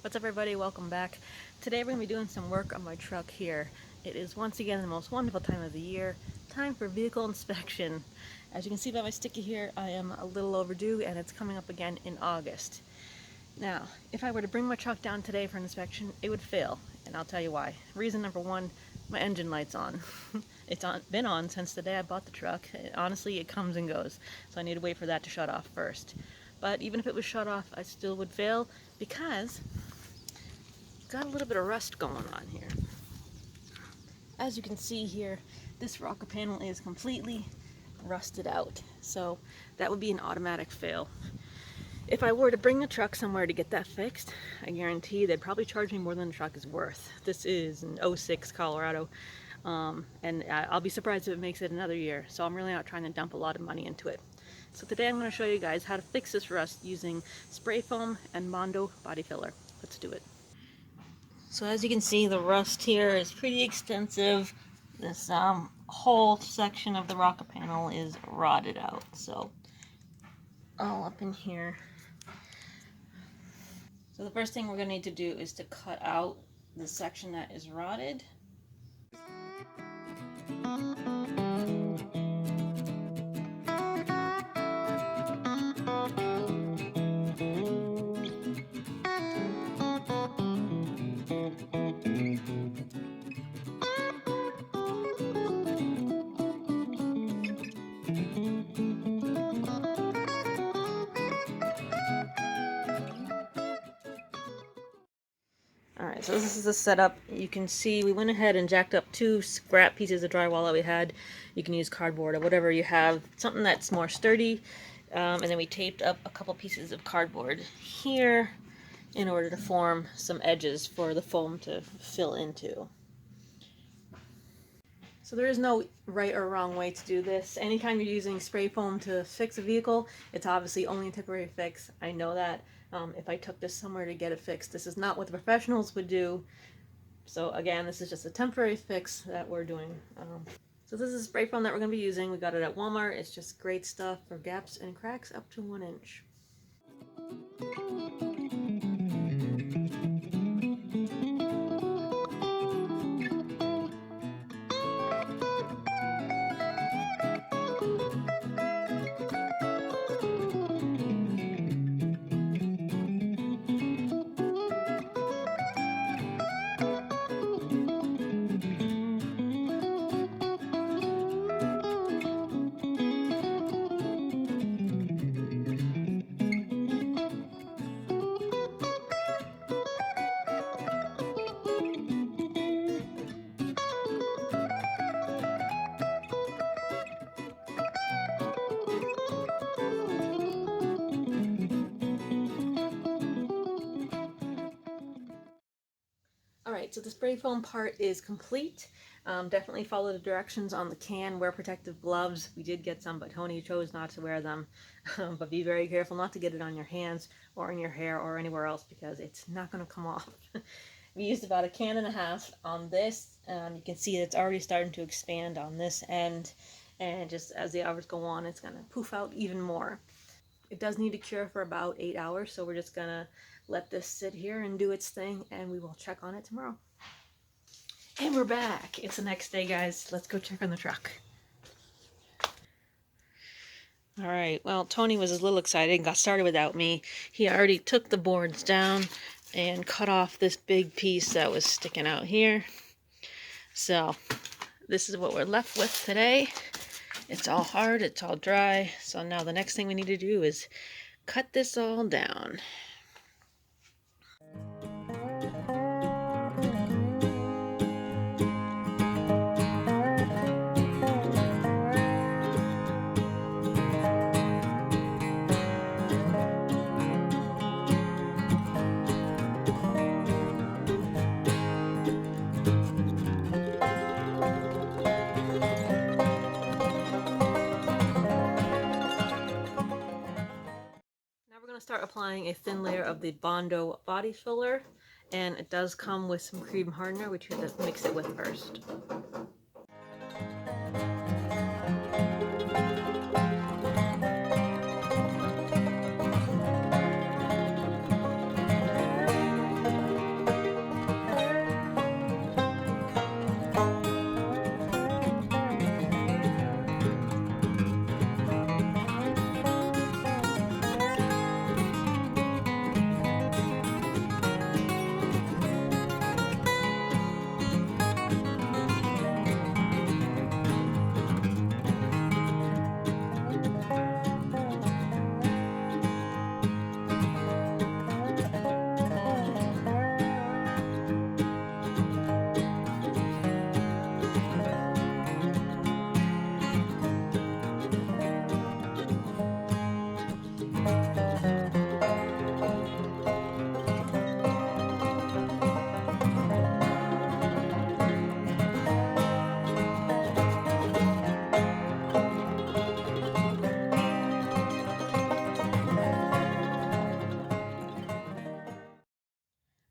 What's up everybody, welcome back. Today we're going to be doing some work on my truck here. It is once again the most wonderful time of the year, time for vehicle inspection. As you can see by my sticky here, I am a little overdue and it's coming up again in August. Now, if I were to bring my truck down today for an inspection, it would fail, and I'll tell you why. Reason number one, my engine light's on. Been on since the day I bought the truck. Honestly, it comes and goes, so I need to wait for that to shut off first. But even if it was shut off, I still would fail because got a little bit of rust going on here. As you can see here, this rocker panel is completely rusted out, so that would be an automatic fail. If I were to bring the truck somewhere to get that fixed, I guarantee they'd probably charge me more than the truck is worth. This is an '06 Colorado, and I'll be surprised if it makes it another year, so I'm really not trying to dump a lot of money into it. So today I'm going to show you guys how to fix this rust using spray foam and Bondo body filler. Let's do it. So as you can see, the rust here is pretty extensive. This whole section of the rocker panel is rotted out, so all up in here. So the first thing we're going to need to do is to cut out the section that is rotted. Alright, so this is the setup. You can see we went ahead and jacked up 2 scrap pieces of drywall that we had. You can use cardboard or whatever you have, something that's more sturdy. And then we taped up a couple pieces of cardboard here in order to form some edges for the foam to fill into. So there is no right or wrong way to do this. Anytime you're using spray foam to fix a vehicle, it's obviously only a temporary fix. I know that. If I took this somewhere to get it fixed, this is not what the professionals would do. So again, this is just a temporary fix that we're doing. So this is spray foam that we're going to be using. We got it at Walmart. It's just great stuff for gaps and cracks up to 1 inch. Alright, so the spray foam part is complete. Definitely follow the directions on the can. Wear protective gloves. We did get some, but Tony chose not to wear them. But be very careful not to get it on your hands or in your hair or anywhere else because it's not going to come off. We used about 1.5 cans on this. You can see it's already starting to expand on this end. And just as the hours go on, it's going to poof out even more. It does need to cure for about 8 hours, so we're just going to let this sit here and do its thing, and we will check on it tomorrow. And we're back. It's the next day, guys. Let's go check on the truck. Alright, well, Tony was a little excited and got started without me. He already took the boards down and cut off this big piece that was sticking out here. So, this is what we're left with today. It's all hard, it's all dry, so now the next thing we need to do is cut this all down. Start applying a thin layer of the Bondo body filler, and it does come with some cream hardener, which you have to mix it with first.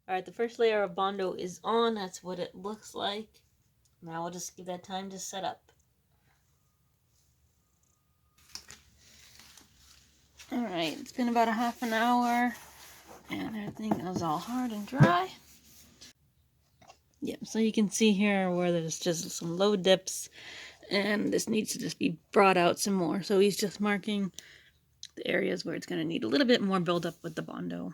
Alright, the first layer of Bondo is on. That's what it looks like. Now I'll just give that time to set up. Alright, it's been about a half an hour and everything is all hard and dry. Yep, so you can see here where there's just some low dips and this needs to just be brought out some more. So he's just marking the areas where it's going to need a little bit more buildup with the Bondo.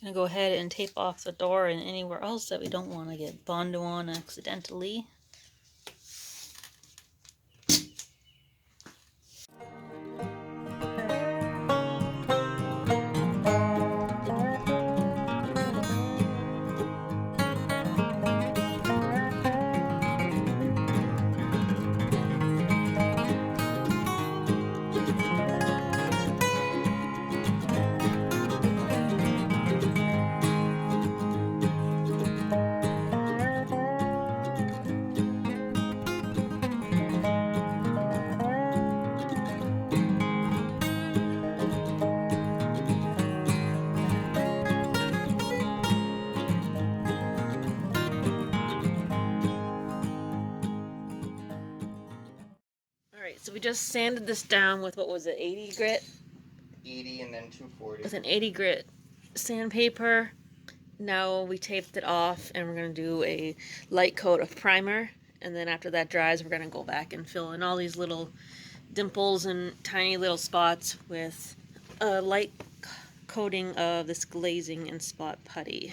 I'm going to go ahead and tape off the door and anywhere else that we don't want to get Bondo on accidentally. Alright, so we just sanded this down with, what was it, 80 grit? 80 and then 240. With an 80 grit sandpaper. Now we taped it off and we're going to do a light coat of primer. And then after that dries, we're going to go back and fill in all these little dimples and tiny little spots with a light coating of this glazing and spot putty.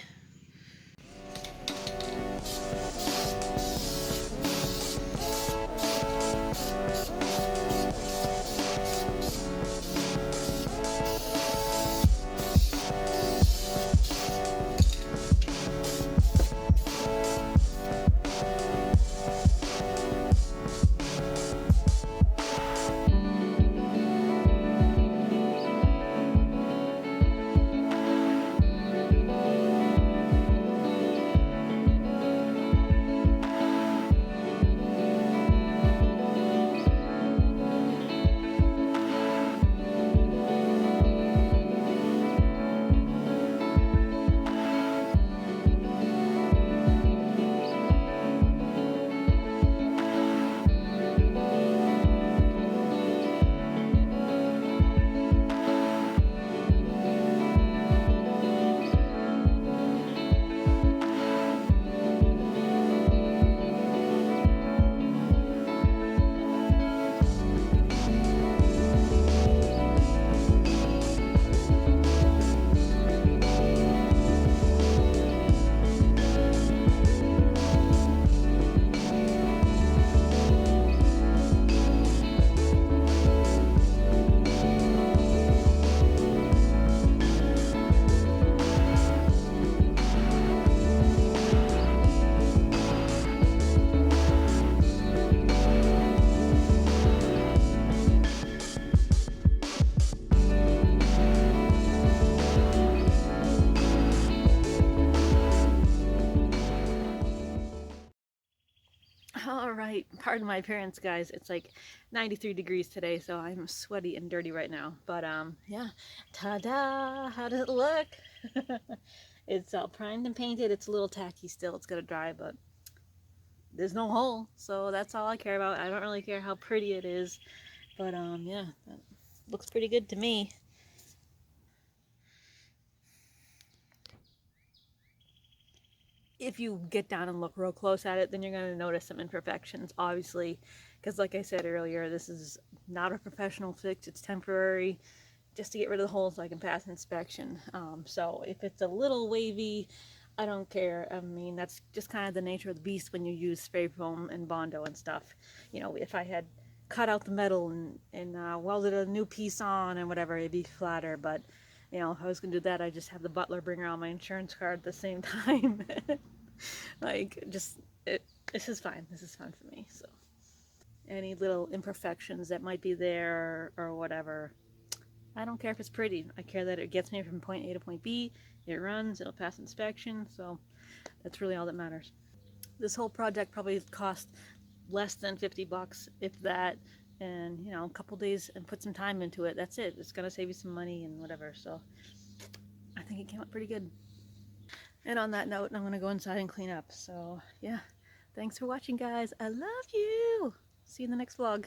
Alright, pardon my appearance, guys. It's like 93 degrees today, so I'm sweaty and dirty right now. But, yeah. Ta-da! How does it look? It's all primed and painted. It's a little tacky still. It's gonna dry, but there's no hole, so that's all I care about. I don't really care how pretty it is. But, yeah, that looks pretty good to me. If you get down and look real close at it, then you're going to notice some imperfections, obviously, because like I said earlier, this is not a professional fix. It's temporary, just to get rid of the holes so I can pass inspection. So if it's a little wavy, I don't care. I mean, that's just kind of the nature of the beast when you use spray foam and Bondo and stuff. You know, if I had cut out the metal and welded a new piece on and whatever, it'd be flatter. But, you know, if I was going to do that, I'd just have the butler bring around my insurance card at the same time. Like, just, this is fine. This is fine for me. So, any little imperfections that might be there or whatever, I don't care if it's pretty. I care that it gets me from point A to point B. It runs, it'll pass inspection, so that's really all that matters. This whole project probably cost less than 50 bucks, if that, and you know, a couple days and put some time into it. That's it. It's gonna save you some money and whatever. So I think it came out pretty good. And on that note, I'm gonna go inside and clean up. So yeah, thanks for watching, guys. I love you. See you in the next vlog.